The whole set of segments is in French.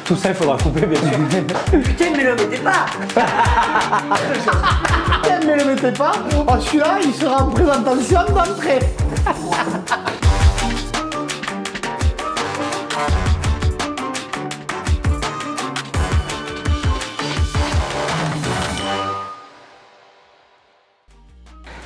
Tout ça, il faudra couper, bien sûr. Putain, mais le mettez pas. Putain, mais le mettez pas. Oh, celui-là, il sera en présentation d'entrée.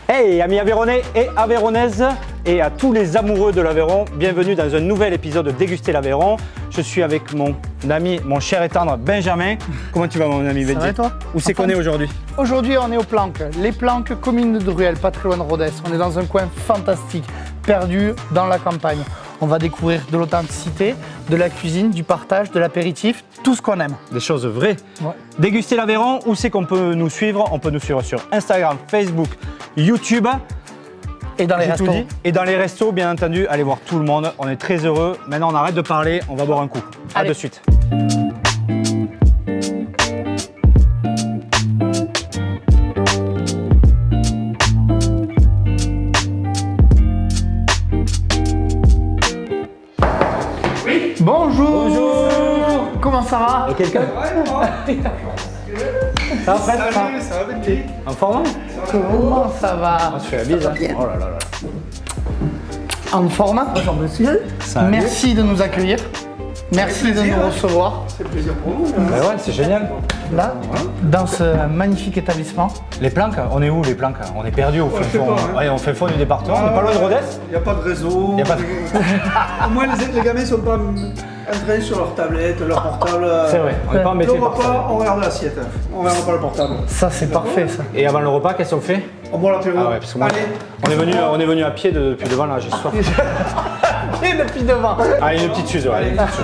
Hey amis Aveyronais et Aveyronnaises et à tous les amoureux de l'Aveyron, bienvenue dans un nouvel épisode de Déguster l'Aveyron. Je suis avec mon ami, mon cher et tendre Benjamin. Comment tu vas mon ami Benji? Ça va et toi? Où c'est qu'on est aujourd'hui? Aujourd'hui, on est aux Planques. Les Planques, commune de Druel, pas très loin de Rodez. On est dans un coin fantastique, perdu dans la campagne. On va découvrir de l'authenticité, de la cuisine, du partage, de l'apéritif, tout ce qu'on aime. Des choses vraies. Ouais. Déguster l'Aveyron, où c'est qu'on peut nous suivre? On peut nous suivre sur Instagram, Facebook, YouTube. Et dans les J'ai tout restos. dit. Et dans les restos, bien entendu, allez voir tout le monde. On est très heureux. Maintenant, on arrête de parler, on va boire un coup. À Allez. de suite. Bonjour. Bonjour. Comment ça va? Et quelqu'un? Ça va Fred? Salut, ça va Benji? En forme? Comment ça va? On se fait la bise. Hein. Oh là là là. En forme? Bonjour monsieur. Ça va bien? Merci de nous accueillir. Merci de nous recevoir. C'est plaisir pour nous. Ben ouais, c'est génial. Là, dans ce magnifique établissement. Les Planques, on est où les Planques? On est perdu au fin je sais fond. pas, hein. Ouais, on fait fond du département. On n'est pas loin de Rodez? Il n'y a pas de réseau. Y a pas de- Au moins les gamins ne sont pas entraînés sur leur tablette, leur portable. C'est vrai, on n'est pas embêté Le par ça. repas, on regarde l'assiette. On regarde pas le portable. Ça, c'est parfait, ça. Et avant le repas, qu'est-ce qu'on fait? On boit l'apéro. Ah ouais, parce que moi, Allez. on est venu à pied depuis devant là, j'ai soif. Et depuis devant. Ah, une petite suze, ouais. Allez, une petite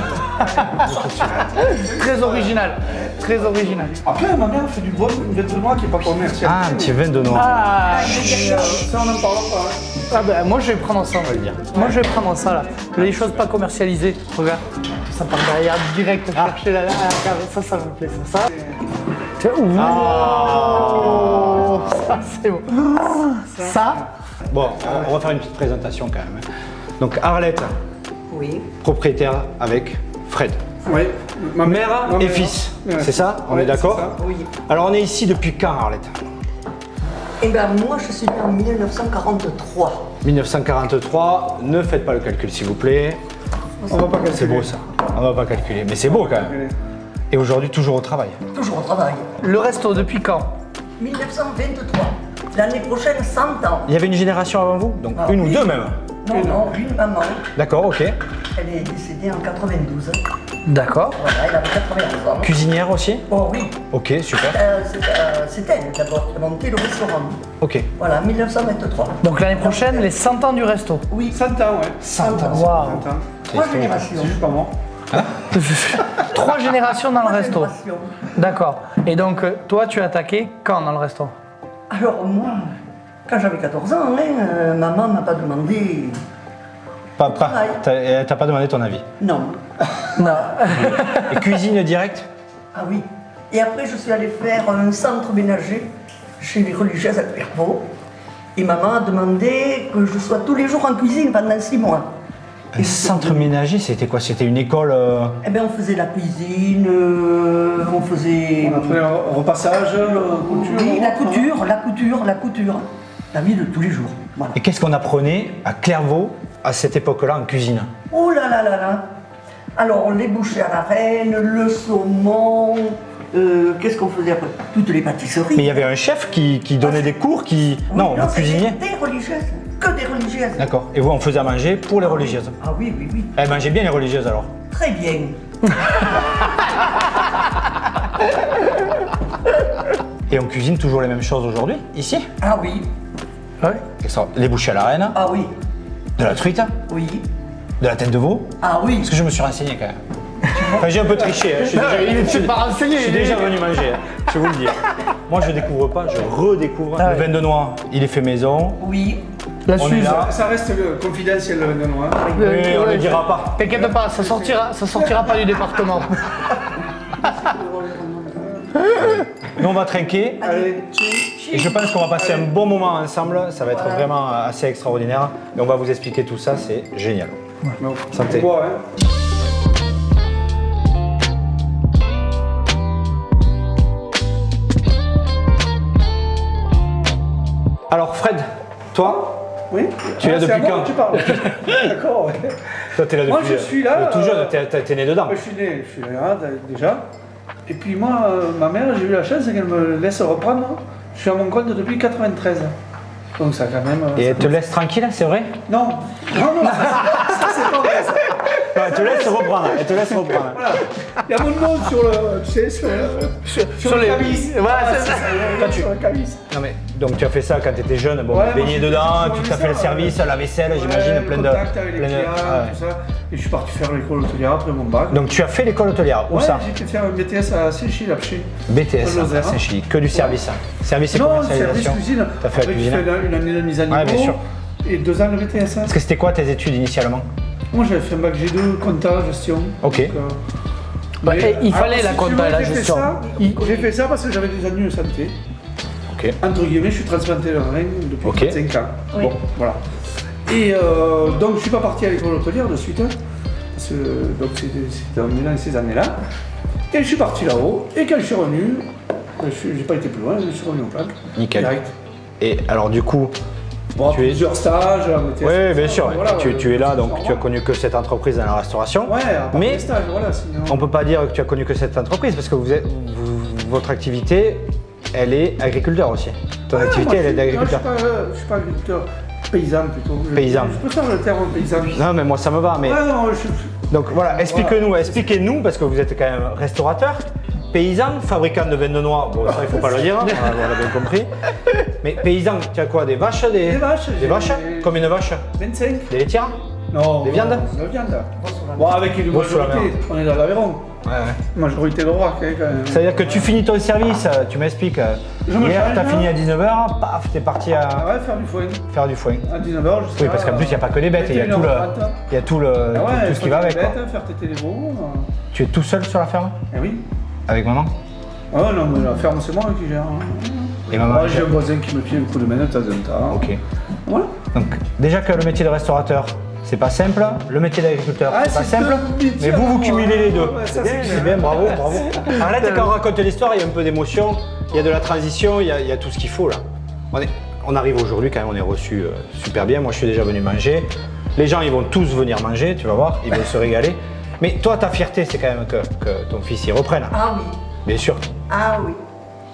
suze. Très original. Très original. Après, ma mère fait du bon vêtement qui n'est pas commercial. Ah, un petit vin de noix. Ah, Ça, on n'en parle pas. ah ben, moi, je vais prendre ça, on va le dire. Moi, je vais prendre ça, là. Les choses pas commercialisées. Regarde. Ça part derrière, direct, chercher la cave. Ça me plaît, ça. Tiens, ouh. Ça, c'est beau. Ça, Bon, on va faire une petite présentation quand même. Donc Arlette, Oui. propriétaire avec Fred. Oui. Ma Mère ma et fils, Ouais. c'est ça? On Ouais, est d'accord? c'est ça. Oui. Alors on est ici depuis quand Arlette? Eh bien moi je suis née en 1943. 1943, ne faites pas le calcul s'il vous plaît. On va pas calculer. C'est beau ça, on va pas calculer, mais c'est beau quand même. Et aujourd'hui toujours au travail. Toujours au travail. le resto, depuis quand? 1923. L'année prochaine 100 ans. Il y avait une génération avant vous? Donc Ah une ou oui. deux même? Non, une maman. D'accord, ok. Elle est décédée en 92. D'accord. Voilà, elle avait 91 ans. Cuisinière aussi? Oh oui. Ok, super. C'est elle d'abord qui a monté le restaurant. Ok. Voilà, 1923. Donc l'année prochaine, les 100 ans du resto. Oui. 100 ans, ouais. 100 ans. 100 Waouh. ans. Trois générations. C'est juste pas moi. 3 générations dans le Trois resto. générations. D'accord. Et donc, toi, tu as attaqué quand dans le resto? Alors moi, quand j'avais 14 ans, hein, maman m'a pas demandé. T'as pas demandé ton avis. Non. Non. Et cuisine directe? Ah oui. Et après, je suis allée faire un centre ménager chez les religieuses à Clairvaux. Et maman a demandé que je sois tous les jours en cuisine pendant 6 mois. Un centre ménager, c'était quoi? C'était une école Eh bien, on faisait la cuisine, on faisait... On a fait un repassage, couture. Oui, la couture. La vie de tous les jours. Voilà. Et qu'est-ce qu'on apprenait à Clairvaux à cette époque-là en cuisine? Oh là là là là. Alors, les bouchées à la reine, le saumon, qu'est-ce qu'on faisait après? Toutes les pâtisseries. Mais il y avait un chef qui donnait des cours qui... Oui, non, le c'était cuisinier. des religieuses, que des religieuses. D'accord. Et vous, on faisait à manger pour les religieuses. Ah oui, oui, oui. Elles mangeaient bien les religieuses alors? Très bien. Et on cuisine toujours les mêmes choses aujourd'hui, ici? Ah oui, Ouais. Les bouchées à la reine, ah oui, de la truite, oui, de la tête de veau. ah oui. Parce que je me suis renseigné quand même. Enfin, j'ai un peu triché. Hein. Il s'est pas renseigné. Je suis déjà venu manger, hein. Je vais vous le dire. Moi, je découvre pas, je redécouvre. Ah Le ouais. vin de noix, il est fait maison. Oui. La On est Suze. là. Ça reste confidentiel, le vin noir. Oui, on ne le dira pas. T'inquiète pas, ça sortira pas du département. Nous, on va trinquer. Allez, Et je pense qu'on va passer un bon moment ensemble. Ça va être vraiment assez extraordinaire. Et on va vous expliquer tout ça, c'est génial. Santé. bois, hein. Toi, Oui. Tu es là c'est depuis à moi quand que tu parles. D'accord, ouais. toi t'es là depuis Moi, je suis là, tout jeune, t'es né dedans. Je suis là déjà. Et puis moi, ma mère, j'ai eu la chance qu'elle me laisse reprendre. Je suis à mon compte depuis 93. Donc ça quand même... Et elle te laisse tranquille, c'est vrai? Non, ça c'est pas vrai ça. Non, elle te laisse reprendre, elle te laisse reprendre. Voilà. Il y a mon nom sur le, tu sais, sur le les cabis. Voilà, c'est ça. Quand sur le cabis. Non mais, donc tu as fait ça quand tu étais jeune, bon, Ouais, baigné moi, j'ai dedans, fait tu t'as fait le ça, service, la vaisselle, Ouais, j'imagine, le plein de... contact avec les plein de- clients, ouais. tout ça. Et je suis parti faire l'école hôtelière après mon bac. Donc tu as fait l'école hôtelière, où Ouais, ça? j'ai été faire un BTS à Saint-Chili-Lapché. BTS, Dans le Lozère. c'est chic, que du service. Service et Non, commercialisation. service cuisine. T'as fait la Après, cuisine. tu fais une année de mise à niveau. Ouais, bien sûr. Et 2 ans de BTS. Parce que c'était quoi tes études initialement? Moi j'avais fait un bac G2, compta, gestion. Ok. Donc, Bah, mais, il fallait alors, la si compta tu veux, et la j'ai fait gestion. ça- J'ai fait ça parce que j'avais des ennuis de santé. Ok. Entre guillemets, je suis transplanté le rein depuis Ok. 35 ans. Oui. Bon, voilà. Et donc je suis pas parti à l'école hôtelière de suite. Hein, parce que donc c'était dans ces années-là. Et je suis parti là-haut. Et quand je suis revenu, j'ai pas été plus loin, je suis revenu au plaque. Nickel. Direct. Et alors du coup, Bon, Tu es- plusieurs stages. oui bien sûr, Voilà, tu es là, donc voilà. tu as connu que cette entreprise dans la restauration. Ouais, à part Mais les stages, voilà. Sinon... on peut pas dire que tu as connu que cette entreprise parce que votre activité, elle est agriculteur aussi. Ton activité, Moi, elle est d'agriculteur. Je suis pas agriculteur, paysan plutôt. Paysan. Je préfère le terme paysan. Non mais moi ça me va, mais... Ouais, non, Donc voilà, expliquez-nous, parce que vous êtes quand même restaurateur, paysan, fabricant de vin de noix, bon ça il faut pas le dire, on l'a bien compris. Mais paysan, tu as quoi, des vaches? Des vaches, Des vaches? j'ai- Combien de vaches? 25. Des laitières? Non. Des viandes? De la viande. Bon, avec une Bon, sous la majorité, on est dans l'Aveyron. Ouais, ouais. Majorité de roi, quand même. Ça veut dire que tu finis ton service, tu m'expliques, Je me hier charge, t'as là. fini à 19h, paf, t'es parti Ah à ouais, faire du foin. faire du foin. À 19h, jusqu'à... Oui, parce qu'en plus il n'y a pas que les bêtes, il y a tout le, 21h30. il y a tout, le, Ah ouais, tout ce qui va faire avec. des Quoi. bêtes, faire téter les veaux. Tu es tout seul sur la ferme? Eh oui. Avec maman? Ah non, mais la ferme, c'est moi qui gère. Et maman? Moi, j'ai un voisin qui me file un coup de main de temps en temps. Ok. Voilà. Donc déjà que le métier de restaurateur, c'est pas simple, le métier d'agriculteur, Ah, c'est pas c'est simple, deux métiers mais vous à cumulez les deux. Ouais, ça, c'est C'est clair. bien, bravo, bravo. Arrête, quand on raconte l'histoire, il y a un peu d'émotion, il y a de la transition, il y a tout ce qu'il faut là. On arrive aujourd'hui quand même, on est reçu super bien, moi je suis déjà venu manger. Les gens ils vont tous venir manger, tu vas voir, ils vont se régaler. Mais toi ta fierté c'est quand même que ton fils y reprenne, Ah oui, bien sûr. ah oui.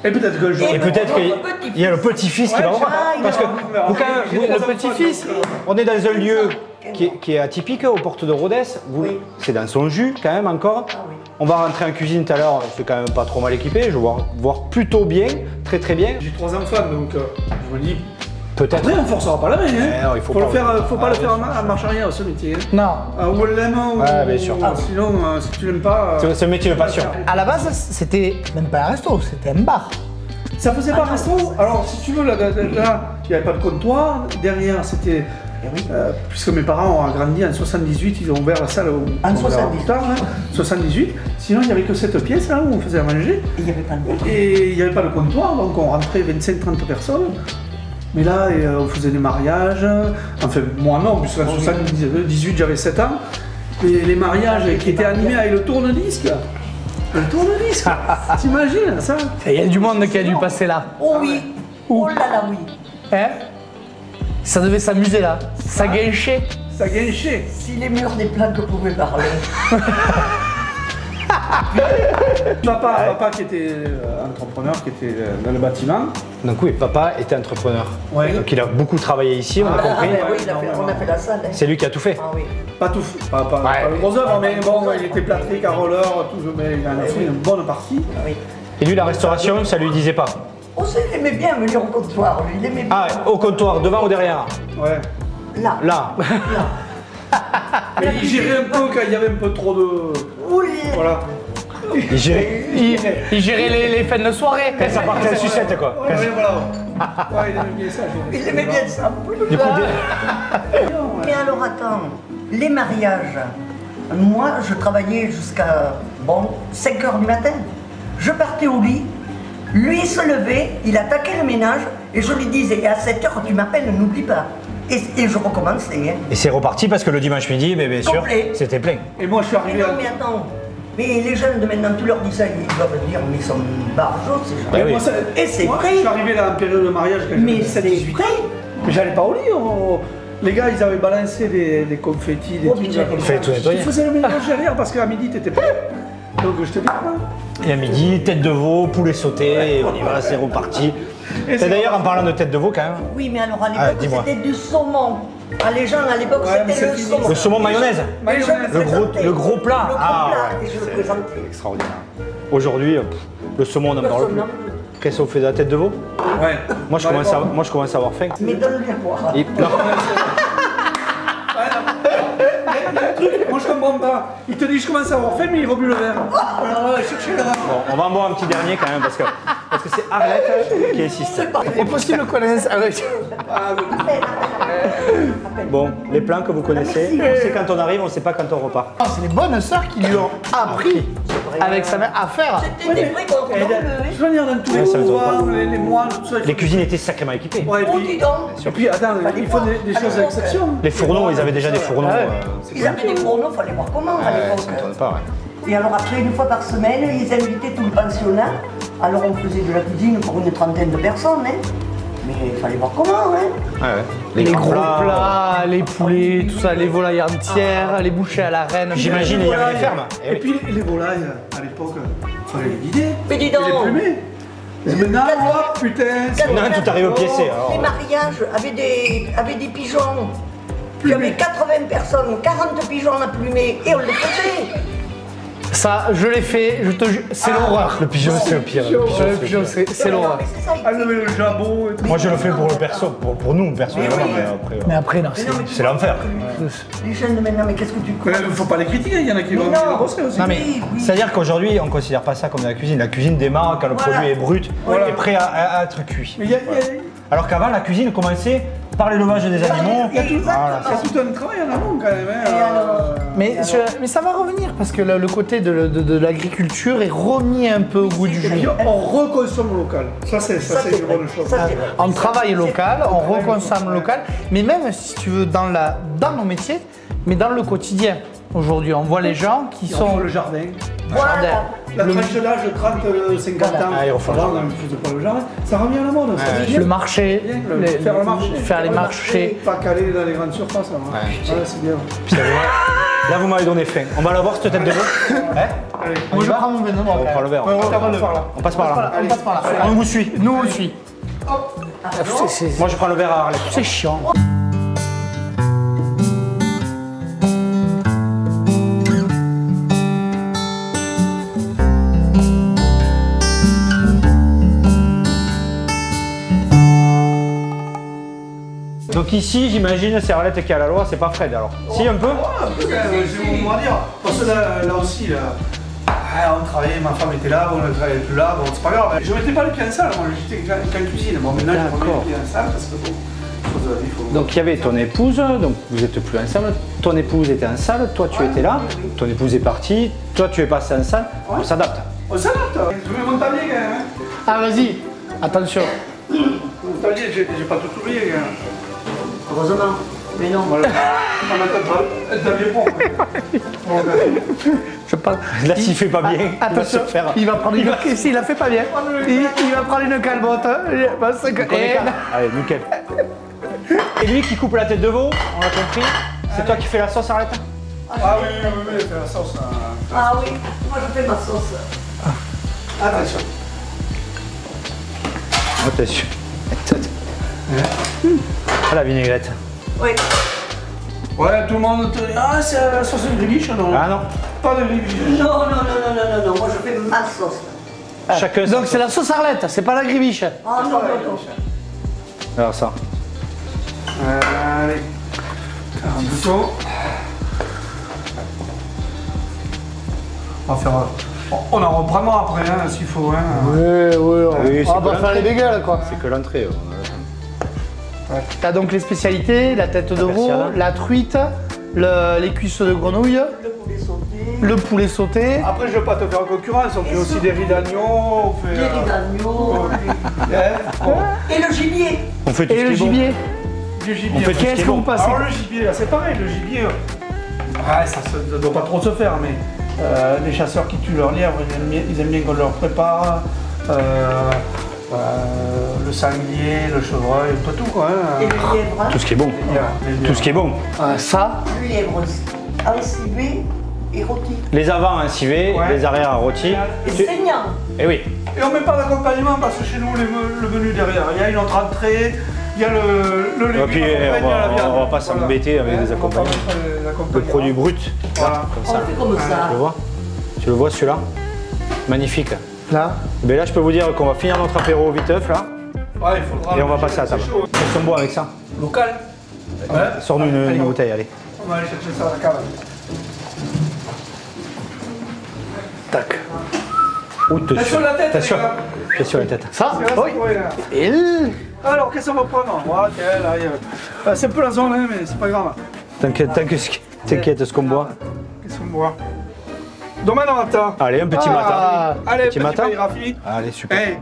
Et peut-être que le jour... Et peut-être qu'il y a le petit-fils qui Ouais, va reprendre. ah, il Parce que va vous, quand même, J'ai vous, trois le enfants, petit-fils, donc, on est dans un lieu qui est atypique, aux portes de Rodez. Oui. C'est dans son jus quand même encore. Ah oui. On va rentrer en cuisine tout à l'heure, c'est quand même pas trop mal équipé, je vais voir plutôt bien, très très bien. J'ai 3 enfants, donc je me dis... Peut-être. Après, on forcera pas la main, hein. non, il faut faut pas. le faire, faut pas Ah, le faire bien sûr. à marche arrière, ce métier. Hein. Non. Ou on l'aime, ou... Ouais, bien sûr. Sinon, si tu l'aimes pas... C'est un métier de passion. À la base, c'était même pas un resto, c'était un bar. Ça faisait pas resto. Alors, si tu veux, là, il n'y avait pas de comptoir. Derrière, c'était... puisque mes parents ont agrandi en 78, ils ont ouvert la salle au En on verra 78. plus tard, hein. 78. Sinon, il n'y avait que cette pièce là où on faisait à manger. Et il n'y avait pas de bar. Et il n'y avait pas de comptoir, donc on rentrait 25-30 personnes. Mais là, on faisait des mariages. Enfin, moi non, puisqu'en 78, j'avais 7 ans. Et les mariages qui étaient animés avec le tourne-disque. Le tourne-disque, t'imagines ça? Il y a du monde qui a dû passer là. Oh oui, oh là là oui. Hein? Ça devait s'amuser là. Ça gâchait. Ça gâchait. Si les murs des plaques pouvaient parler. Papa qui était entrepreneur, qui était dans le bâtiment. Donc oui, papa était entrepreneur. Ouais. Donc il a beaucoup travaillé ici, on a Ah, compris. ben oui, on a fait la salle. Hein. C'est lui qui a tout fait. Ah oui. Pas tout, pas le gros œuvre, mais bon, il était plâtré, caroleur, tout, mais il en a fait une bonne partie. Ah oui. Et lui, la restauration, ça lui disait pas. Oh, ça, il aimait bien venir au comptoir, lui. Il aimait bien. Ah, au comptoir, devant ou derrière? Ouais. Là. Là. Mais il gérait un peu quand il y avait un peu trop de. Oui. Voilà. Il gérait. Il gérait les fins de soirée. Ça partait à sucette quoi. Ouais, voilà. Ouais, il aimait bien ça. Il aimait bien ça. Du coup, Mais alors, attends. Les mariages. Moi, je travaillais jusqu'à 5 h du matin. Je partais au lit. Lui, il se levait, il attaquait le ménage et je lui disais, à 7 h, tu m'appelles, n'oublie pas. Et je recommençais. Hein. Et c'est reparti parce que le dimanche midi, mais bien sûr, Complet. c'était plein. Et moi, je suis Mais arrivé non, à. mais attends. Mais les jeunes de maintenant, tu leur dis ça, ils doivent dire, mais ils sont barjots, ces gens. Bah oui. Moi, Et c'est moi, vrai. Je suis arrivé là en période de mariage quand Mais j'avais c'est 17-18 vrai. ans. Mais j'allais pas au lit. Les gars, ils avaient balancé des confettis, des trucs. Il fallait tout nettoyer. Je faisais le ménage derrière parce qu'à midi, t'étais prêt. Donc je te dis quoi. Et à midi, tête de veau, poulet sauté, et on y va, c'est reparti. Et d'ailleurs, en parlant de tête de veau, quand même. Oui, mais alors à Ah, l'époque, dis-moi. c'était du saumon. Ah, les gens, à l'époque, Ouais, mais c'était le c'est fini. saumon. Le saumon mayonnaise. Et je Le gros plat. Le gros Ah, plat, ouais. et je le C'est présentais. extraordinaire. Aujourd'hui, le saumon, on n'en parle plus. Personne Qu'est-ce qu'on fait de la tête de veau? Ouais. Moi, je commence à avoir faim. Mais donne-lui à boire. Et- non. Moi je comprends pas. Il te dit je commence à avoir faim mais il rebut le verre. Alors cherchez le verre. Bon, on va en boire un petit dernier quand même parce que c'est Arlette qui insiste. C'est possible qu'on ait avec. Bon, les plans que vous connaissez, on sait quand on arrive, on sait pas quand on repart. Oh, c'est les bonnes sœurs qui lui ont appris avec sa mère à faire. C'était des vrais cordons bleus. Je veux dire dans tous les Ouais, ça m'étonne couloirs, les moines, tout ça. Les cuisines étaient sacrément équipées. Ouais, Oh, dis donc. et puis attends, il faut des choses à exception. Les fourneaux, ils avaient déjà des fourneaux. Ouais. Ils avaient des fourneaux, il fallait voir comment à l'époque. Ça m'étonne pas, ouais. Et alors après, une fois par semaine, ils invitaient tout le pensionnat. Alors on faisait de la cuisine pour une trentaine de personnes. Hein. Mais il fallait voir comment. Hein. Ouais, ouais. Les gros plats, les poulets, tout ça, les volailles entières, les bouchées à la reine. J'imagine, il y avait des fermes. Eh Et oui. puis les volailles, à l'époque, il fallait les vider. Mais dis Et donc. les plumer. Et maintenant, oh putain, c'est Maintenant, tout arrive au pied-cé. Les mariages avaient des pigeons. Il y avait 80 personnes, 40 pigeons à plumer. Et on les faisait. Ça, je l'ai fait, je te jure, c'est l'horreur. Le pigeon, c'est le pire. Le pigeon, c'est l'horreur. Mais c'est ça, Ah non mais le jabot et tout. Moi, je le fais pour le perso, pour nous personnellement, Mais oui. mais après, Mais après, non, Mais non, mais c'est l'enfer. Les jeunes de maintenant, mais qu'est-ce que tu Mais crois? il faut pas les critiquer, il y en a qui vont Mais non. bosser aussi. Non mais, Oui, oui. c'est-à-dire qu'aujourd'hui, on ne considère pas ça comme de la cuisine. La cuisine démarre quand le Voilà. produit est brut Voilà. et prêt à être cuit. Mais il y a Alors qu'avant, la cuisine commençait par l'élevage des animaux. il y a tout- Voilà, exactement. c'est- tout un travail en amont quand même. Hein. Et alors Mais ça va revenir parce que le côté de l'agriculture est remis un peu au goût du Et puis jour. on reconsomme local. Ça c'est c'est une vrai. bonne chose. Ça, c'est vrai. On travaille local, on reconsomme local, mais même si tu veux dans nos métiers, mais dans le quotidien. Aujourd'hui, on voit les gens qui Ils sont refont le jardin. Voilà. La tranche d'âge de 30-50 ans. Ah, ils refont le Avant, jardin. on ne faisait pas le jardin. Ça revient à la mode. Ça Ouais. vient. le marché, Faire le marché. faire les marchés. Pas caler dans les grandes surfaces. Hein. Ouais. Ouais, c'est bien. Putain, là, vous m'avez donné faim. On va la voir cette tête de veau. Hein? Allez. On Moi, y je va prends mon vénom. On prend le verre. Ouais, On passe par là. On passe par là. On passe par là. On vous suit. Nous, on le suit. Moi, je prends le verre à Arlette. C'est chiant. Donc ici, j'imagine, c'est Arlette qui a la loi, c'est pas Fred alors. Si, un peu C'est mon dire. Parce que là aussi, là, on travaillait, ma femme était là, bon, elle travaillait plus là, bon, c'est pas grave. Je mettais pas les pieds en salle, moi j'étais qu'en cuisine. Bon, maintenant je remets D'accord. les pieds en salle parce que bon, chose de la vie, faut. Donc il y avait ton épouse, donc vous êtes plus ensemble. Ton épouse était en salle, toi tu étais là. Ton épouse est partie, toi tu es passé en salle. On s'adapte. On s'adapte. Je mets mon tablier quand même. Hein. Ah, vas-y. Attention. Mon tablier, j'ai pas tout oublié quand même. Heureusement. Mais non. Voilà. On m'attend pas. Un tablier bon. Bon, ben. Je parle. Là, s'il fait pas bien, il va Attention, se faire. il va prendre une. S'il la fait pas bien, il va prendre une calbotte. Parce que. Allez, nickel. Et lui qui coupe la tête de veau, on l'a compris. C'est toi qui fais la sauce, Arlette? Ah oui, fais la sauce. Ah oui, moi je fais ma sauce. Attention. Attention. Ah, la vinaigrette. Oui. Ouais, tout le monde te dit, ah, c'est la sauce de gribiche, non? Ah non. Pas de gribiche. Non, moi je fais ma sauce. Chacun Donc c'est la sauce Arlette, c'est pas la gribiche. Ah non. Alors ça. Allez. Un bouton. On va faire. On en reprendra après, hein, s'il faut. Hein. Oui, Oui, c'est on va que pas faire les bagels quoi. C'est que l'entrée. T'as donc les spécialités, la tête de veau, persiane. la truite, les cuisses de grenouille, Le poulet sauté, le poulet sauté. Après, je ne veux pas te faire concurrence, on fait aussi des riz d'agneau, on fait. les riz d'agneau et le gibier. On fait tout Et ce le qui est bon. gibier. Du gibier. On fait tout ce qui Qu'est-ce est que vous bon. passez? Alors, le gibier, là, c'est pareil, le gibier. Ça ne doit pas trop se faire, mais les chasseurs qui tuent leurs lièvres, ils aiment bien qu'on leur prépare. Le sanglier, le chevreuil, un peu tout quoi. Hein. Et le lièvre, Tout ce qui est bon. Tout ce qui est bon. Ça, le lièvre encivé et rôti. Les avants en civet, Ouais. les arrières en rôti. Et saignant. Eh oui. Et on met pas d'accompagnement parce que chez nous le menu derrière, il y a une autre entrée, il y a le légume, Et puis accompagné à la viande. on va pas s'embêter avec des on va pas accompagnements. mettre les Le accompagnements. produit brut, Voilà. là, comme On ça. fait comme ça. Tu le vois? Tu le vois celui-là? Magnifique. là. Mais là, je peux vous dire qu'on va finir notre apéro viteuf là, Ouais, il faudra et on va manger, passer à c'est table. chaud. Qu'est-ce qu'on boit avec ça? Local. Ouais. Sors-nous Allez, une bouteille, allez. On va aller chercher ça à la cave. Tac. Attention la tête, Attention. les gars. Attention la tête. Ça, C'est oui. ouais, là. Et le- Alors, qu'est-ce qu'on va prendre? Ouais, tiens, là, c'est un peu la zone, hein, mais c'est pas grave. T'inquiète ce qu'on boit. Qu'est-ce qu'on boit? Domaine en matin. Allez, un petit Ah. matin. Allez, Petit matin. Rafi. Allez, super. Hey,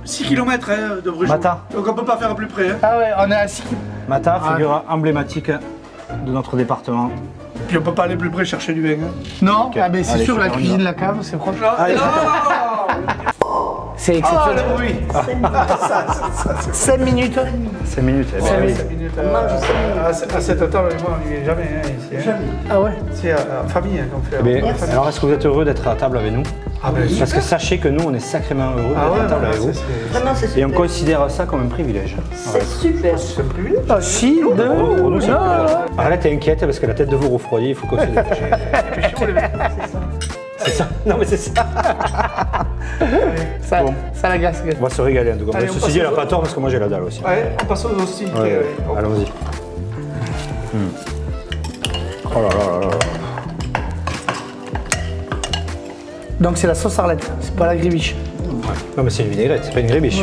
6 km hein, de Bruges. Matin. Donc on peut pas faire plus près. Hein. Ah ouais, on est assis. Mata, figure emblématique de notre département. Puis on peut pas aller plus près chercher du vin. Hein. Non, ah ben c'est Allez, sûr, la super, on y cuisine, va. la cave, c'est proche. Allez. C'est Ah, exceptionnel. le bruit. 5 minutes. 5 minutes. eh ben, Cinq oui. minutes. 5 minutes. On mange 5 minutes. À cette table, moi, on n'y vient jamais hein, ici. Hein. Jamais. Ah ouais. C'est en famille hein, qu'on fait. Eh bien, en famille. alors, est-ce que vous êtes heureux d'être à table avec nous? Ah, ben, Parce que sachez que nous, on est sacrément heureux Ah d'être ouais, à table non, avec vous. Vraiment, c'est Et on super. considère ça comme un privilège. C'est super. C'est un privilège. Ah si, deux. Pour nous, c'est un Non, privilège. Arlette est inquiète parce que la tête de vous refroidit, il faut qu'on se dépêche. C'est ça. Non, mais c'est ça. ça, Bon. ça la glace. On va se régaler en tout cas. Allez, Mais on ceci passe dit, elle aux n'a pas autres. tort parce que moi j'ai la dalle aussi. Ouais, on passe aux hostilités. Ouais, ouais. allons-y. Oh là là là là. Donc c'est la sauce Arlette, c'est pas la gribiche. Non mais c'est une vinaigrette, c'est pas une grébiche.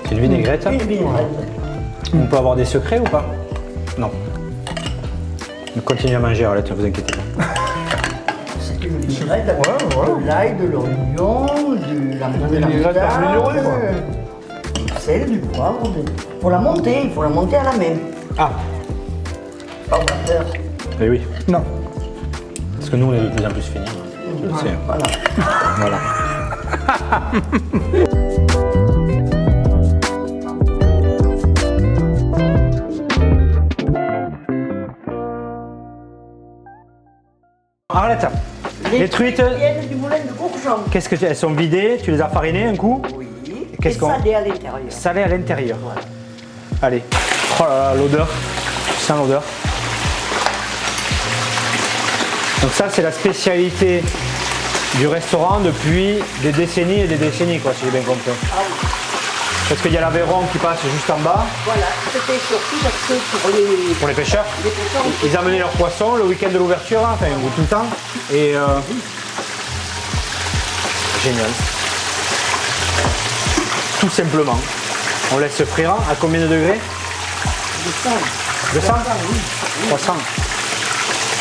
C'est une vinaigrette. Une vinaigrette. On peut avoir des secrets ou pas? Non. Continuez à manger Arlette, ne vous inquiétez pas. C'est une vinaigrette avec de l'ail, de l'oignon, de la vinaigrette améliorée, quoi. du sel, du poivre. Pour la monter, il faut la monter à la main. Ah, Pas au batteur. eh oui. Non. Parce que nous on est de plus en plus finis. Je le sais. Voilà. Voilà. Arlette, les truites, viennent du moulin de Bourgeon. qu'est-ce que elles sont vidées? Tu les as farinées un coup? Oui. Qu'est-ce Et qu'on- salé à l'intérieur. Salé à l'intérieur. Allez. Oh là là, l'odeur. Tu sens l'odeur. Donc ça, c'est la spécialité du restaurant depuis des décennies et des décennies, quoi, si j'ai bien compris. Ah oui. Parce qu'il y a l'Aveyron qui passe juste en bas Voilà. C'était surtout parce que pour les pêcheurs. pêcheurs, Ils amenaient leurs poissons le week-end de l'ouverture, hein, enfin, ou tout le temps. Et génial. Tout simplement. On laisse frire à combien de degrés? 200 300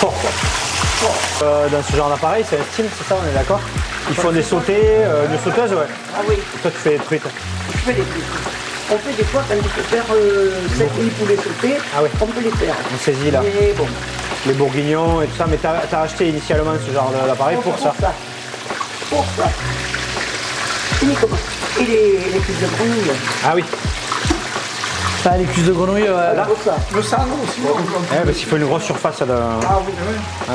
Fort quoi. Dans ce genre d'appareil, c'est un style, c'est ça, on est d'accord? Ils font des sautés, une sauteuse, ouais. Ah oui, Toi, tu fais des truites. je fais des trucs. On fait des fois quand il faut faire 7 000 poulets sautés, Ah oui. on peut les faire. On saisit là. Mais bon, Les bourguignons et tout ça, mais t'as acheté initialement ce genre d'appareil pour ça. Pour ça. Uniquement. Et les cuisses de grenouille. Ah oui. Ah, les cuisses de grenouille, là. Pour ça. Le sang aussi. Parce qu'il faut une grosse surface. Ah oui.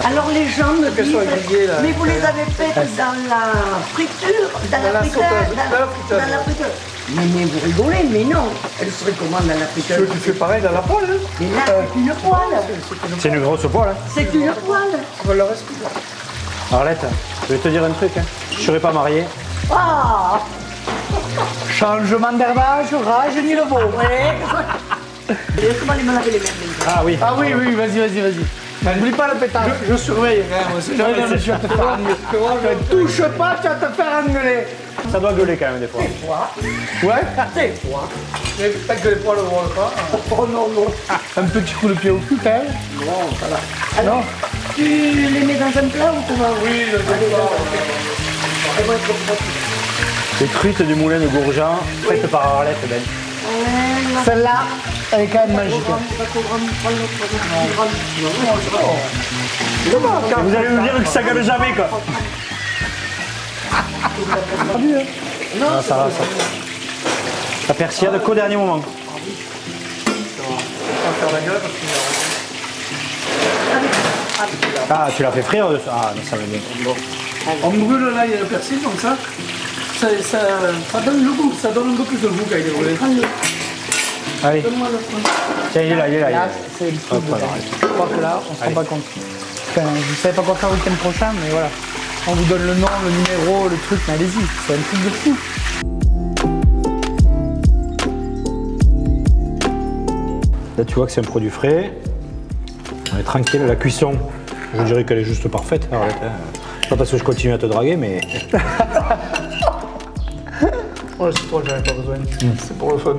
Alors les gens me Qu'elles disent, soient grillées, là. mais vous les avez faites dans la friture, dans la la friteuse, sauteuse, dans la friteuse. dans la friteuse. Mais vous rigolez, mais non. Elle serait comment dans la friteuse? Tu fais pareil dans la poêle. Hein. Mais là, c'est une poêle. C'est une grosse poêle. Hein. C'est une poêle. On va le rester. Arlette, je vais te dire un truc. Hein. Je serais pas marié. Ah Changement d'herbage, rajeunit le veau. ouais. Laisse-moi aller me laver les mains. Ah oui. Ah oui, oui, vas-y. N'oublie pas le pétard. Je surveille. Hein, moi, c'est Ouais, jamais- non, mais je vais te faire engueuler. Ne touche pas, tu vas te faire engueuler. Ça doit gueuler quand même des fois. Ouais. C'est quoi? Mais tant que les poils ne volent pas. Oh non, non. Un petit coup de pied au cul, quand même. Alors, tu les mets dans un plat ou comment? Oui, le plat. Elles vont être pratiques. Les truites du moulin de Gourjean, faites par Arlette, Ben. Ouais, Celle-là, elle est quand même magique. Vous allez nous dire que ça gueule jamais, quoi. Non, ça va, ça. Ça persillade qu'au dernier moment. On va faire la gueule parce qu'il est Ah, tu l'as fait frire de ça. Ah, mais ça va bien. On brûle l'ail et le persil comme ça. Ça donne le goût, ça donne un peu plus de goût quand il est brûlé. Allez. Tiens, il est là, il est là. Là, c'est le truc Hop, dedans. alors, Je crois que là, on se rend pas compte. Enfin, je ne savais pas quoi faire le week-end prochain, mais voilà. On vous donne le nom, le numéro, le truc, mais allez-y, c'est un truc de fou. Là, tu vois que c'est un produit frais. On est tranquille. La cuisson, je dirais qu'elle est juste parfaite. Arrête, hein. Pas parce que je continue à te draguer, mais. Ouais, c'est toi, j'en ai pas besoin. C'est pour le fun.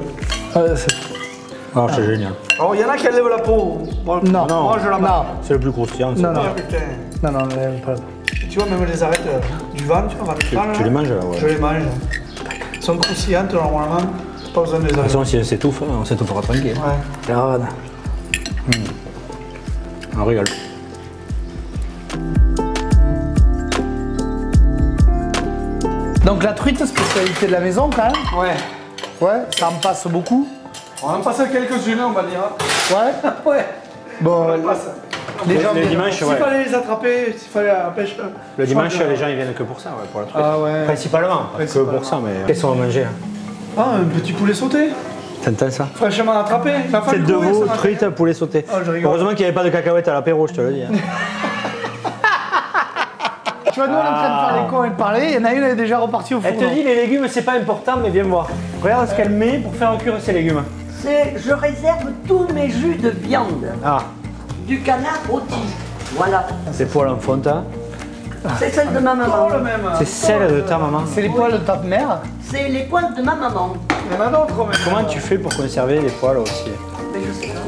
Ah, c'est génial. Alors, il y en a qui enlèvent la peau. Moi, Non. moi je la mange. Non. C'est le plus croustillant. Non, non. Ah, putain. Non, non, pas. Tu vois, même les arêtes du ventre, tu vois, Tu les manges là, ouais. Je les mange. Elles sont croustillantes normalement. Pas besoin de les De toute enlever. façon, si on s'étouffe, on s'étouffera tranquille. Ouais. Regarde. On rigole. Donc la truite, spécialité de la maison quand même. Ouais. Ouais, ça en passe beaucoup. On en passe quelques-unes, on va dire. Ouais. Ouais. Bon, On passe. les gens Le viennent- dimanche, S'il ouais. fallait les attraper, s'il fallait la pêche. Le dimanche, les gens ils viennent que pour ça, ouais, pour la truite. Ah ouais. Principalement, pas que pour ça, mais. Qu'est-ce qu'on va manger? Ah, un petit poulet sauté. T'entends ça? Fraîchement attrapé. Il a fallu Tête de courir, veau, ça m'a truite, fait. poulet sauté. Oh, je rigole. Heureusement qu'il n'y avait pas de cacahuètes à l'apéro, je te le dis. hein. Tu vois, nous on est en train de faire les cons et de parler. Il y en a une, elle est déjà repartie au four. Elle te dit les légumes c'est pas important, mais viens voir. Regarde ce qu'elle met pour faire cuire ses légumes. Je réserve tous mes jus de viande, Ah, du canard rôti. Voilà, c'est poêle en fonte. c'est celle de ma maman. Oh, le même. C'est celle de ta maman. C'est les poils de ta mère. C'est les pointes de ma maman. Il y en a d'autres même. Comment tu fais pour conserver les poils aussi? Mais je sais pas.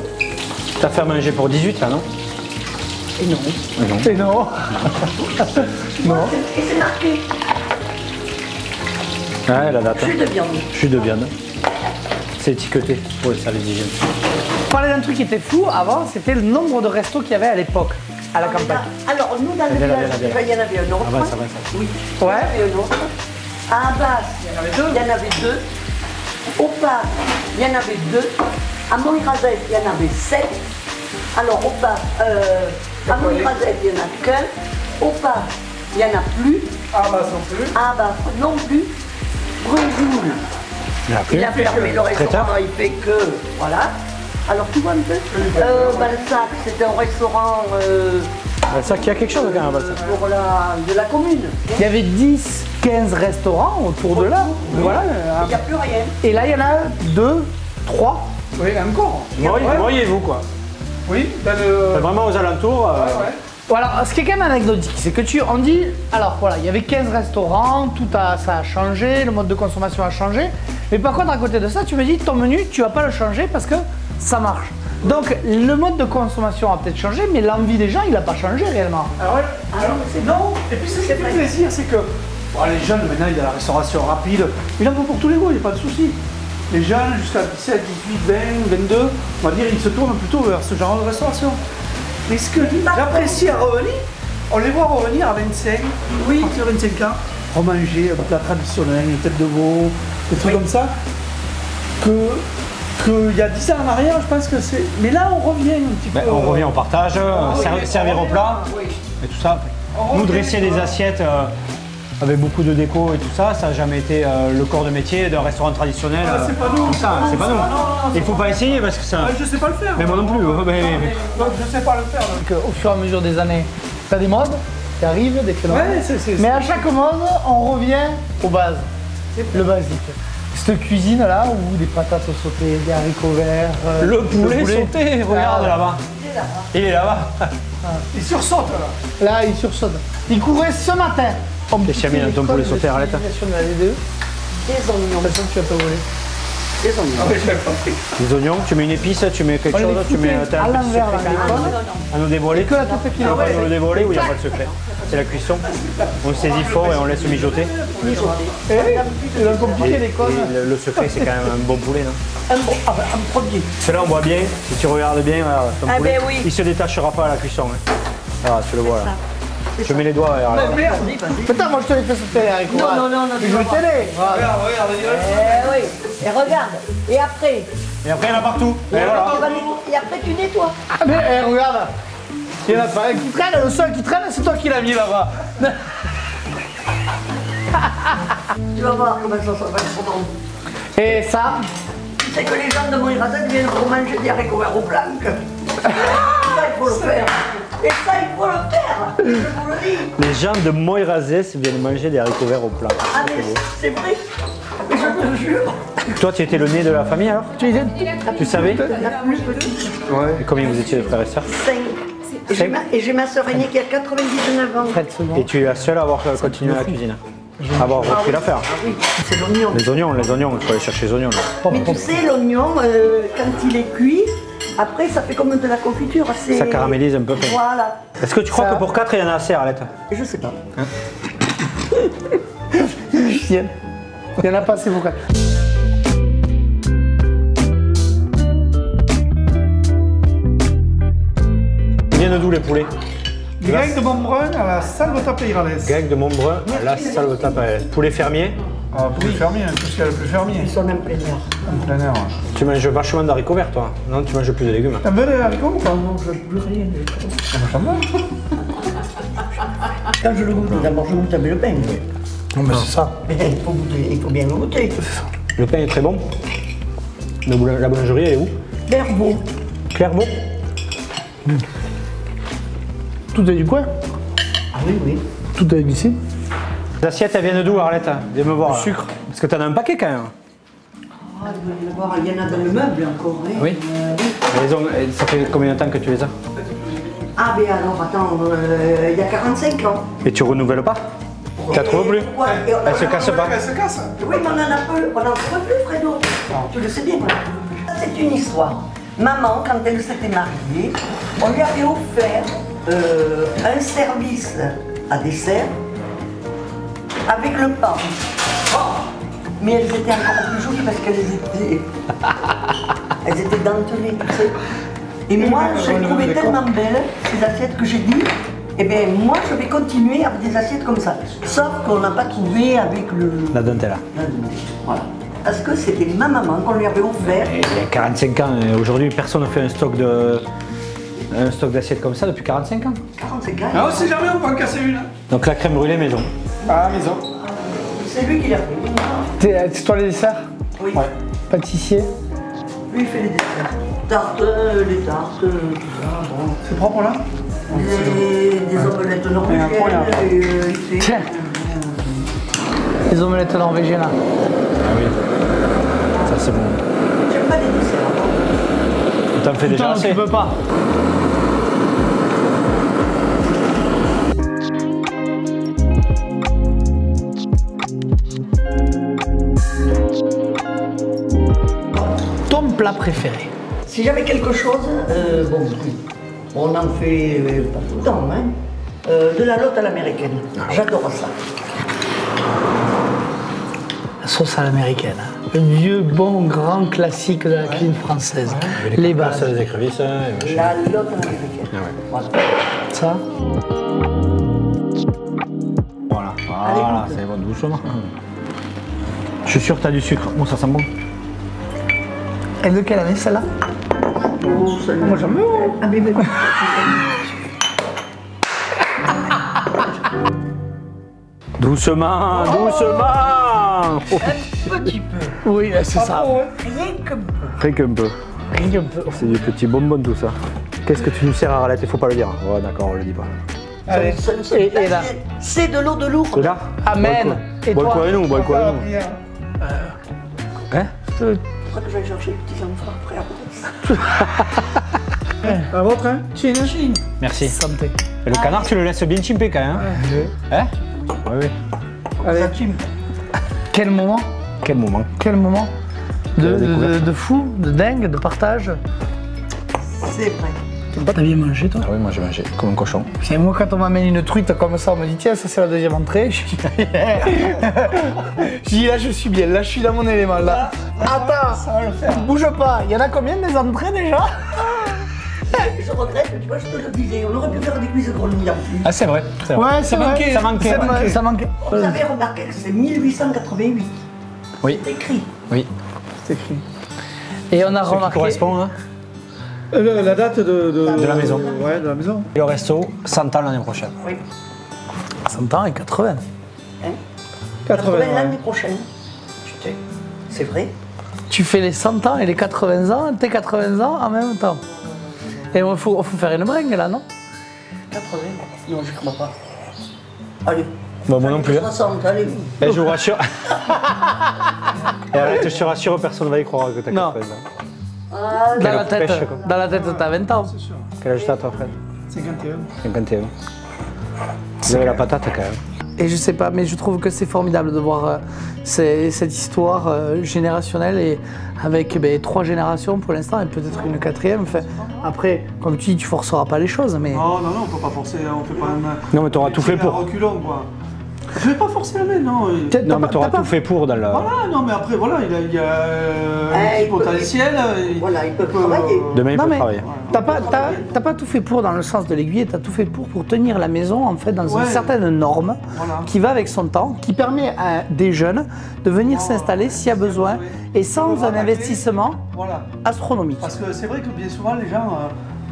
T'as fait à manger pour 18 là, non? Et non. Et non. Non. Et c'est marqué Ouais, la date. jus de viande. Jus de viande. C'est étiqueté pour le service d'hygiène. On parlait d'un truc qui était fou avant, c'était le nombre de restos qu'il y avait à l'époque, à la campagne. Alors, nous, dans le Viens là, village, viens là, viens là. il y en avait un autre. Avance, avance. Oui, Ouais. il y en avait un autre. À Abbas, il y en avait deux. Au Pas, il y en avait deux. À Montrazet, il y en avait 7. Alors, au Pas, à Montrazet, il n'y en a qu'un. Au Pas, il n'y en a plus. Ah bah non plus. À Abbas, non plus. Brunjoul, il a fermé le restaurant, il fait que. Voilà. Alors, tu vois un peu Balzac, c'est un restaurant Ça qui a quelque chose quand même, ça. pour de la commune. Il y avait 10, 15 restaurants autour de là. Voilà. Il n'y a plus rien. Et là, il y en a 2, 3. Oui, encore. Voyez-vous quoi. Oui, dans le. Vraiment aux alentours. Ouais. Voilà, ce qui est quand même anecdotique, c'est que on dit, alors voilà, il y avait 15 restaurants, ça a changé, le mode de consommation a changé, mais par contre à côté de ça, tu me dis, ton menu, tu vas pas le changer parce que ça marche. Donc le mode de consommation a peut-être changé, mais l'envie des gens, il n'a pas changé réellement. Alors, non, et puis ce qui fait plaisir, c'est que bon, les jeunes maintenant, il y a la restauration rapide, il en faut pour tous les goûts, il n'y a pas de souci. Les jeunes jusqu'à 17, 18, 20, 22, on va dire, ils se tournent plutôt vers ce genre de restauration. Mais ce que j'apprécie à revenir, on les voit revenir à 25, oui, à partir de 25 ans, remanger un plat traditionnel, une tête de veau, des trucs comme ça, qu'il y a 10 ans en arrière, je pense que c'est... Mais là, on revient un petit peu... On revient, on partage, servir au plat Oui. et tout ça. Nous dresser des assiettes avec beaucoup de déco et tout ça, ça n'a jamais été le corps de métier d'un restaurant traditionnel. Ah, c'est pas nous. Tout ça, c'est pas nous. Il faut pas essayer parce que ça. Ah, je sais pas le faire. Mais moi non plus. Donc, je sais pas le faire. Donc. Donc au fur et à mesure des années, tu as des modes qui arrivent, des phénomènes. Ouais, c'est... Mais à chaque mode, on revient aux bases, le basique. Cette cuisine là où des patates sautées, des haricots verts, Le poulet sauté, regarde Ah. là-bas. Il est là-bas. Il sursaute là. Là, il sursaute. Il courait ce matin. Qu'est-ce qu'il y a mis dans ton poulet sauté, Arlette? De la DDE. Des oignons. De toute façon, tu vas pas voler. Des oignons. Ah oui, je l'ai compris. Des oignons, tu mets une épice, tu mets quelque On chose, les tu mets foutait t'as un à petit l'envers secret dans les quand même pommes. à nous dévoiler. Que la tête Tu veux pas nous le dévoiler ou il n'y a pas de secret? C'est la cuisson. On le saisit fort et on laisse mijoter. Il a compliqué les connes. Et le secret, c'est quand même un bon poulet, non? Un premier. Celui-là, on voit bien. Si tu regardes bien, regarde, ton Ah poulet, ben oui. il se détachera pas à la cuisson. Hein. Voilà, tu le vois là. Je mets les doigts. Arlette. Vas-y, vas-y. Putain, moi je te l'ai fait sauter les haricots. Non, non, non, non, Je tu vais vas t'aider. Regarde, regarde, oui. Et regarde. Et après, Et après, il y en a partout. Et voilà. et après tu nettoies. Ah mais regarde. Il y en a pas un qui traîne, le seul qui traîne, c'est toi qui l'as mis là-bas. Tu vas voir comment ça va être bon. Et ça, C'est que les gens de Montréal viennent pour manger des haricots verts au blanc. Ça, il faut le faire. Et ça, il faut le faire. Je vous le dis. Les gens de Moirazès viennent manger des haricots verts au plat. Ah, mais c'est vrai. Je te jure. Toi, tu étais le nez de la famille alors? Tu savais? La plus petite. Et combien vous étiez de frères et sœurs? 5. Et j'ai ma soeur aînée qui a 99 ans. Et tu es la seule à avoir continué la cuisine? À avoir repris l'affaire? Ah oui, c'est l'oignon. Les oignons, il faut aller chercher les oignons. Là. Mais tu sais, l'oignon, quand il est cuit, après ça fait comme de la confiture. Ça caramélise un peu. Voilà. Est-ce que tu crois que pour 4 il y en a assez, Arlette? Je sais pas. chienne. Il y en a pas assez beaucoup. Ils viennent d'où les poulets? Grec de Montbrun à la Salvetat Peyrales. Grec de Montbrun à la Salvetat Peyrales. Poulet fermier? Ah, plus fermier, tout ce qu'il y a le plus fermier. Ils sont en plein air. En plein air. Tu manges vachement d'haricots verts, toi? Non, tu manges plus de légumes. T'aimes bien les haricots ou pas? Non, je ne veux plus rien. J'aime bien. Quand je le goûte, d'abord je goûte avec le pain. Non mais c'est ça. Mais il faut bien le goûter. Le pain est très bon. La boulangerie, elle est où? Verbeau. Clairvaux? Tout est du coin. Ah oui, oui. Tout est ici. Les assiettes, elles viennent d'où, Arlette? Viens me voir. Le là. sucre. Parce que t'en as un paquet quand même. Ah, il y en a dans le meuble encore. Hein. Oui. Ça fait combien de temps que tu les as? Ah, mais alors, attends, il y a 45 ans. Et tu renouvelles pas? Tu la trouves plus? Ouais, Elle se casse pas? Elle se casse. Oui, mais on en a peu. On n'en trouve plus, Fredo. Tu le sais bien. Ça, c'est une histoire. Maman, quand elle s'était mariée, on lui avait offert un service à dessert avec le pain. Mais elles étaient encore plus jolies parce elles étaient dentelées, tu sais. Et moi, je les trouvais tellement belles, ces assiettes, que j'ai dit, eh bien, moi, je vais continuer avec des assiettes comme ça. Sauf qu'on n'a pas trouvé avec La dentelle. Voilà. Parce que c'était ma maman qu'on lui avait offert. Il y a 45 ans, et aujourd'hui, personne ne fait un stock d'assiettes comme ça depuis 45 ans. 45 ans. Ah, si jamais on peut en casser une. Donc la crème brûlée maison. À la maison. C'est lui qui l'a fait. C'est toi les desserts? Oui. Ouais. Pâtissier? Lui, il fait les desserts. Tartes, les tartes, tout ça. Bon. C'est propre là? Des omelettes norvégiennes. Il fait. Tiens. Les omelettes norvégiennes là. Ah oui. Ça c'est bon. J'aime pas les desserts. T'en fais déjà Putain, assez. tu peux pas. Ton plat préféré? Si j'avais quelque chose, bon, on en fait pas tout le temps, hein. De la lotte à l'américaine. J'adore ça. La sauce à l'américaine. Hein. Le vieux, bon, grand classique de la cuisine française. Les bases. Les écrevisses. Et machin. La lotte à l'américaine. Ah ouais. Voilà. Ça. Voilà, voilà, c'est bon, doucement. Je suis sûr que t'as du sucre. Bon, ça sent bon. Et de quelle année celle-là? Oh, moi j'en veux. Ah, mais Doucement, doucement. Oh, un petit peu. Oui, c'est ça. Rien que peu. rien qu'un peu. Rien qu'un peu. C'est du petit bonbon tout ça. Qu'est-ce que tu nous sers, Arlette? Il faut pas le dire. Ouais, d'accord, on le dit pas. Allez. Et là. C'est de l'eau de lourd. C'est là? Amen. Et Bois le toi? quoi et nous, bois le quoi et nous. Hein? Il faudrait que j'aille chercher les petits enfants, frère. La vôtre, hein? Chine. Merci. Santé. Et le canard, tu le laisses bien chimper quand même. Hein? Oui, oui. Allez. Quel moment? Quel moment. Quel moment la découverte. de fou, de dingue, de partage. C'est vrai. T'as bien mangé toi? Ah oui, moi j'ai mangé comme un cochon. Et moi quand on m'amène une truite comme ça, on me dit tiens ça c'est la deuxième entrée. Je dis là je suis bien, là je suis dans mon élément là. Attends, bouge pas, il y en a combien des entrées déjà? Je regrette, tu vois, je te le disais, on aurait pu faire des cuisses de grenouilles en plus. Ah, c'est vrai. Ouais, c'est vrai. Ça manquait. Ça manquait. Vous avez remarqué que c'est 1888. Oui. C'est écrit. Oui. C'est écrit. Et on a Ce qui remarqué. correspond, hein. La date de la maison. Ouais, de la maison. Et le resto, 100 ans l'année prochaine. Oui. 100 ans et 80. Hein 80 l'année prochaine. Putain, c'est vrai. Tu fais les 100 ans et les 80 ans, tes 80 ans en même temps. Et il faut faire une bringue là, non? 80. Non, je crois pas. Allez. Bon, moi non plus. 60, allez. Et je vous rassure. Et arrête, je te rassure, personne ne va y croire que t'as Non. 80 ans. Ah, Dans Quelle la tête, pêche, quoi. dans la tête, t'as 20 ans. C'est sûr. Quel âge t'as, toi, Fred 51. 51. Vous avez la patate, quand même. Et je sais pas, mais je trouve que c'est formidable de voir cette histoire générationnelle et avec 3 générations pour l'instant et peut-être une 4e. Enfin, après, comme tu dis, tu forceras pas les choses, mais Non, on peut pas forcer, on fait pas même. Non, mais t'auras tout fait pour. Reculons, quoi. Je vais pas forcer la main, non. Non, mais t'auras tout fait pour dans la. Voilà, non, mais après, voilà, il y a un il petit peut- potentiel. Voilà, il peut travailler. Demain, il non faut mais travailler. t'as pas tout fait pour dans le sens de l'aiguille, t'as tout fait pour tenir la maison en fait dans une Ouais. certaine norme Voilà. qui va avec son temps, qui permet à des jeunes de venir s'installer s'il y a besoin et sans un investissement Voilà. astronomique. Parce que c'est vrai que bien souvent, les gens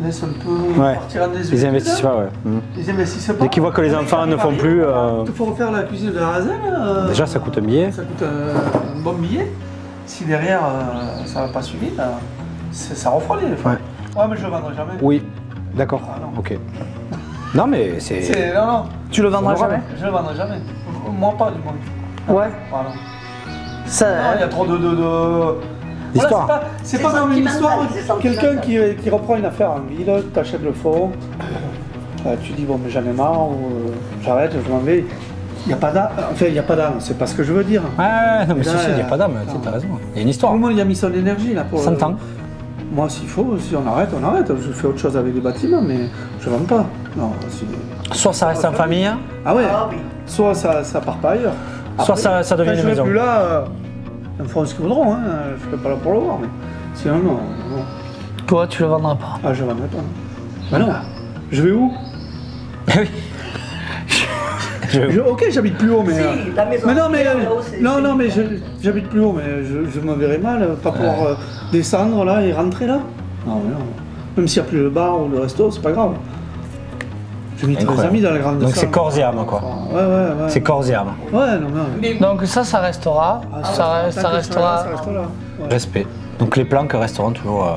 laissent un peu Ouais. partir en des Ils investissent pas, ouais. Ils investissent pas. Dès qu'ils voient que les enfants ne font plus. Il faut refaire la cuisine de la Razen. Déjà, ça coûte un billet. Ça coûte un bon billet. Si derrière, ça va pas suivre, ça refroidit. Enfin. Ouais, mais je le vendrai jamais. Oui, d'accord. Ah, non. Ok. Non, mais c'est. Non, Tu le vendras jamais? je le vendrai jamais. Moi pas, du moins. Ouais. Voilà. Ça, Non, il y a trop de... L'histoire. Voilà, c'est pas C'est dans une sentimental, histoire. c'est Quelqu'un sentimental. qui reprend une affaire en ville, t'achètes le fond, tu dis bon mais j'en ai marre ou j'arrête, je m'en vais. Il n'y a pas d'âme, enfin il n'y a pas d'âme, c'est pas ce que je veux dire. Ouais, non, mais Là, si, il n'y a pas d'âme, t'as raison. Il y a une histoire. Tout le monde y a mis son énergie là pour... 100 ans. Moi s'il faut, si on arrête, on arrête. Je fais autre chose avec les bâtiments, mais je vends pas. Non, Soit ça reste en famille, Ah ouais, Ah oui. soit ça part pas ailleurs. soit ça devient quand une je vais maison. plus là, ils feront ce qu'ils voudront, hein. Je serai pas là pour le voir, mais sinon non. toi, tu le vendras pas. Ah, je vendrai pas. Bah non, je vais où? Oui. Ok, j'habite plus haut, mais. Si, la maison. Mais non, mais. là-haut, c'est- Non, c'est- non, mais j'habite plus haut, mais je me verrai mal, pas pouvoir descendre là et rentrer là. Non, mais non. Même s'il n'y a plus le bar ou le resto, c'est pas grave. Je mets tous mes Incroyable. amis dans la grande Donc salle. c'est corps et âme, quoi. Ouais, ouais. C'est corps et âme. Ouais, non, mais. Donc ça restera. Ça restera. là. Ouais. Respect. Donc les planques resteront toujours.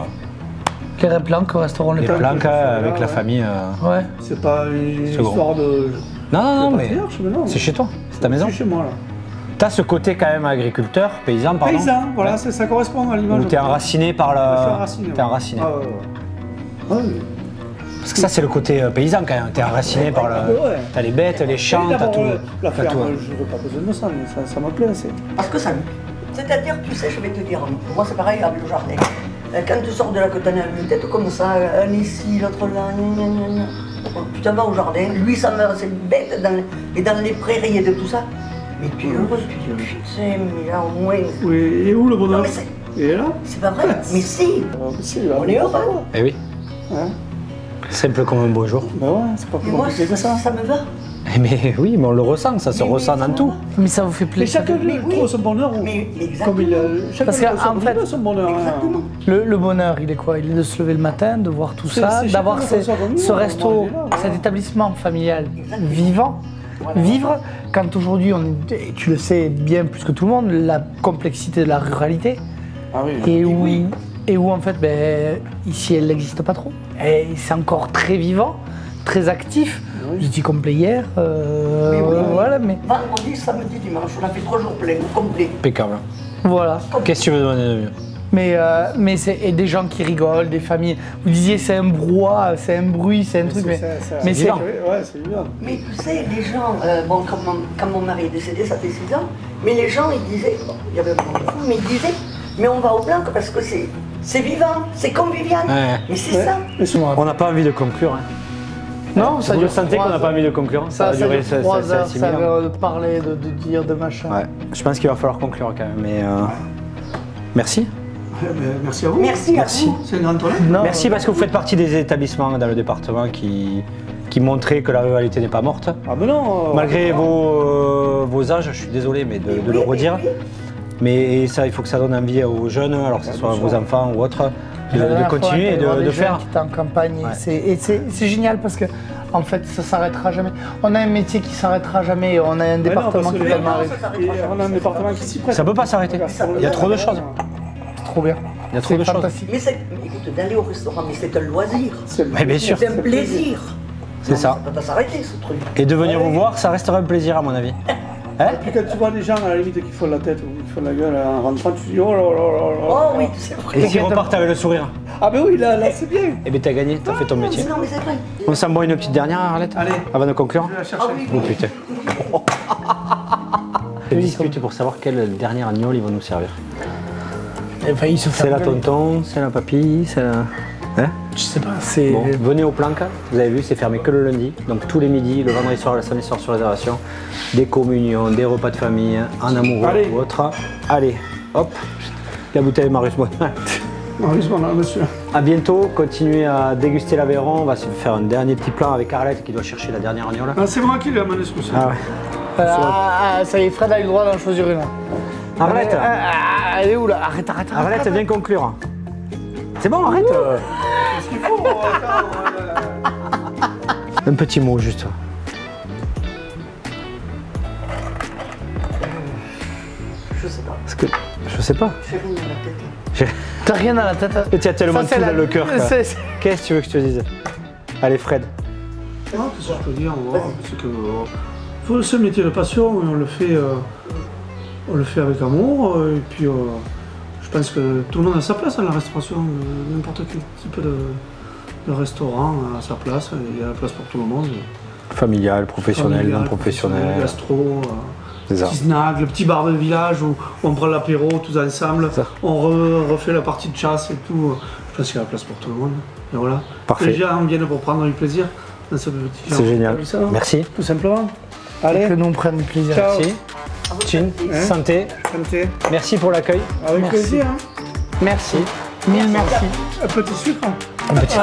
Les planques resteront les Les planques. planques que je fais avec là, la ouais. famille. Ouais. C'est pas une Second. histoire de. Non, non, non, de mais. patriarche, non. C'est chez toi, c'est ta maison. C'est chez moi là. T'as ce côté quand même agriculteur, paysan, pardon. Paysan, voilà, ça correspond à l'image. Où t'es enraciné par Je suis la. enraciné. T'es enraciné. Ah, ouais. Ouais. Parce que ça, c'est le côté paysan quand même. T'es enraciné par le. Ouais. T'as les bêtes, les champs, t'as tout. La t'as ferme, tout. je veux pas besoin de ça, mais ça me plaît. Parce que ça. C'est-à-dire, tu sais, je vais te dire, moi c'est pareil avec le jardin. Quand tu sors de là, que tu as une tête comme ça, un ici, l'autre là, gna, gna, gna. Tu t'en vas au jardin, lui ça meurt, c'est bête, et dans les prairies et de tout ça. Mais tu es heureux, tu dis, putain, mais là au moins. Oui, et où le bonheur Non, mais c'est- Il est là. C'est pas vrai, mais si, Si, là. on est heureux. Eh oui. Hein Simple comme un beau jour. Ben ouais, c'est pas plus Et moi, compliqué que ça. ça me va. Mais oui, mais on le ressent, ça se Mais ressent ça dans me tout. va. Mais ça vous fait Mais plaisir. chacun Mais oui. trouve son bonheur. Mais Comme il chacun Parce qu'en trouve fait- son bonheur. hein. Exactement. Le bonheur, il est quoi? Il est de se lever le matin, de voir tout C'est- ça, c'est d'avoir chacun son bonheur, ce moi, resto, il est là, voilà. cet établissement familial Exactement. vivant. Vivre, quand aujourd'hui, et tu le sais bien plus que tout le monde, la complexité de la ruralité, Ah oui. et où en fait, ici, elle n'existe pas trop. Et c'est encore très vivant, très actif. Oui. Je dis complet hier, oui. voilà, mais Vendredi, samedi, dimanche, on a fait 3 jours pleins, complets. Impeccable. voilà. Qu'est-ce que tu veux demander de mieux? Mais c'est et des gens qui rigolent, des familles. Vous disiez c'est un brouhaha, c'est un bruit, c'est un truc, mais c'est c'est vivant. Ouais, c'est vivant. Mais tu sais, les gens, bon, quand mon mari est décédé, ça fait 6 ans, mais les gens, ils disaient, bon, il y avait mon fou, mais ils disaient, mais on va au blanc parce que c'est vivant, c'est convivial. Ouais. Mais c'est ça. Mais souvent, On n'a pas envie de conclure. Hein. non, ça Vous dure le sentez qu'on 3 n'a pas envie de conclure? Ça, va durer dure 3 heures, 6 ça minutes. veut de parler, de dire, de machin. Ouais, je pense qu'il va falloir conclure quand même. Mais merci. Merci à vous. Merci à vous. C'est un grand honneur. Non, Merci parce que vous faites partie des établissements dans le département qui montraient que la ruralité n'est pas morte. Ah ben non. Malgré vos âges, je suis désolé mais de le redire. Mais ça, il faut que ça donne envie aux jeunes, alors que ce soit vos enfants ou autres, de continuer et de faire. Qui est en campagne. Ouais. Et c'est génial parce que en fait, ça s'arrêtera jamais. On a un métier qui s'arrêtera jamais. Et on a un département qui est tellement riche. On a un département qui s'y prête. Ça peut pas s'arrêter. Il y a trop de choses. C'est trop bien. Il y a trop de C'est choses. fantastique. Mais écoute, d'aller au restaurant, mais c'est un loisir. Oui, bien sûr. C'est un plaisir. C'est Non, ça. Ça peut pas s'arrêter ce truc. Et de venir vous voir, ça restera un plaisir à mon avis. Hein? Et puis quand tu vois des gens à la limite qui font la tête ou qui font la gueule en rentrant, tu dis oh là là là là. Oh oui, c'est vrai. Et s'ils repartent avec le sourire, Ah ben oui, là c'est bien. eh bien t'as gagné, t'as fait ton métier. Non, mais c'est vrai. On s'en boit une petite dernière, Arlette? Allez. Avant de conclure? Je vais la chercher. Ah oui, Oh putain. Je dispute pour savoir quelle dernière agnole ils vont nous servir. Enfin, il se fait C'est la engueuler. tonton, c'est la papille, c'est la... Hein? Je sais pas, c'est. Bon, venez au Planck, vous avez vu, c'est fermé que le lundi, donc tous les midis, le vendredi soir, le samedi soir sur réservation, des communions, des repas de famille, en amoureux Allez. ou autre. Allez, hop, la bouteille Marius Bonne. Heureusement là, monsieur. À bientôt, continuez à déguster l'Aveyron, on va se faire un dernier petit plan avec Arlette qui doit chercher la dernière agnole. Ah, c'est moi qui l'ai amené ce coup-ci. Ah ouais. Ça y est, Fred a eu le droit d'en choisir une. Arlette, Elle est où là? Arrête. Arlette, viens conclure. C'est bon, arrête. Qu'est-ce qu'il faut Un petit mot juste. Je sais pas. Parce que je sais pas. J'ai rien dans la tête. T'as rien à la tête. Et tu as tellement Ça, de c'est tout la- dans le cœur. quoi. c'est- Qu'est-ce que tu veux que je te dise? Allez, Fred. Non, c'est ça que je peux dire, voilà, c'est que faut ce métier de passion, on le fait avec amour, et puis je pense que tout le monde a sa place à la restauration, n'importe quel type de restaurant a sa place, il y a la place pour tout le monde. Familial, professionnel, Familial, non professionnel. Gastro, C'est ça. petit snack, le petit bar de village où on prend l'apéro tous ensemble, Ça. on refait la partie de chasse et tout. Je pense qu'il y a la place pour tout le monde. Et voilà. Parfait. Les gens viennent pour prendre du plaisir dans ce petit genre. C'est génial. T'as vu ça, Merci. tout simplement. Que Allez, nous on prenne du plaisir. ciao. Merci. Chin, Hein? santé. Santé. Merci pour l'accueil. Avec Merci. plaisir. Hein. Merci. Mille merci. Un petit sucre. Un petit.